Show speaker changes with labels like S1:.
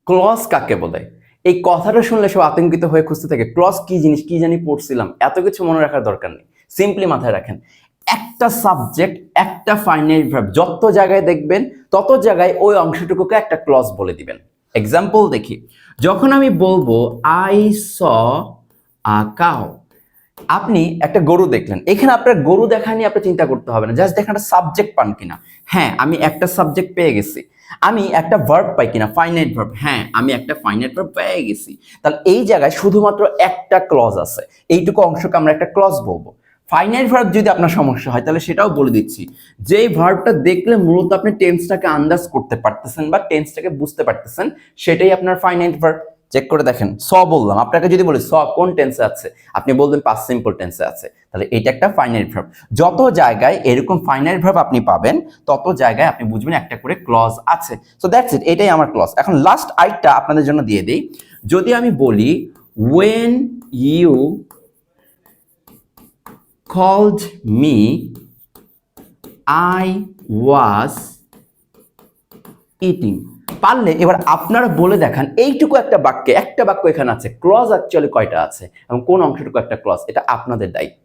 S1: Clause কাকে বলে? এই কথাটা শুনলে সব আতঙ্কিত হয়ে খুঁজতে থাকে ক্লজ কি জিনিস, কি জানি পড়ছিলাম, এত কিছু মনে রাখার দরকার নেই। সিম্পলি মাথায় রাখেন, একটা সাবজেক্ট, একটা ফাইনাইট ভার্ব যত জায়গায় দেখবেন তত জায়গায় ওই অংশটুকুকে একটা ক্লজ বলে দিবেন। এক্সাম্পল দেখি, যখন আমি বলবো আই স আ কাউ, আপনি একটা গরু দেখলেন, এখানে আপনার গরু দেখা নিয়ে আপনি চিন্তা করতে হবে না, জাস্ট দেখেন একটা সাবজেক্ট পান কিনা। হ্যাঁ, আমি একটা সাবজেক্ট পেয়ে গেছি। আমি একটা ভার্ব পাই কিনা, ফাইনাইট ভার্ব। হ্যাঁ, আমি একটা ফাইনাইট ভার্ব পেয়ে গেছি। তাহলে এই জায়গায় শুধুমাত্র একটা ক্লজ আছে, এইটুকু অংশকে আমরা একটা ক্লজ বলবো। ফাইনাইট ভার্ব যদি আপনার সমস্যা হয় তাহলে সেটাও বলে দিচ্ছি, যেই ভার্বটা দেখলে মূলত আপনি টেন্সটাকে আন্দাজ করতে পারতেছেন বা টেন্সটাকে বুঝতে পারতেছেন, সেটাই আপনার ফাইনাইট ভার্ব। চেক করে দেখেন, স বললাম, আপনাকে যদি বলি স কোন টেন্সে আছে, আপনি বলবেন পাস্ট সিম্পল টেন্সে আছে, তাহলে এটা একটা ফাইনাইট ভার্ব। যত জায়গায় এরকম ফাইনাইট ভার্ব আপনি পাবেন তত জায়গায় আপনি বুঝবেন একটা করে ক্লজ আছে। সো দ্যাটস ইট, এটাই আমার ক্লজ। এখন লাস্ট আইটটা আপনাদের জন্য দিয়ে দেই। যদি আমি বলি when you called me I was eating, পারলে এবার আপনারা বলে দেখান এইটুকু একটা বাক্যে, একটা বাক্য এখানে আছে, ক্লজ অ্যাকচুয়ালি কয়টা আছে এবং কোন অংশটুকু একটা ক্লজ, এটা আপনাদের দায়িত্ব।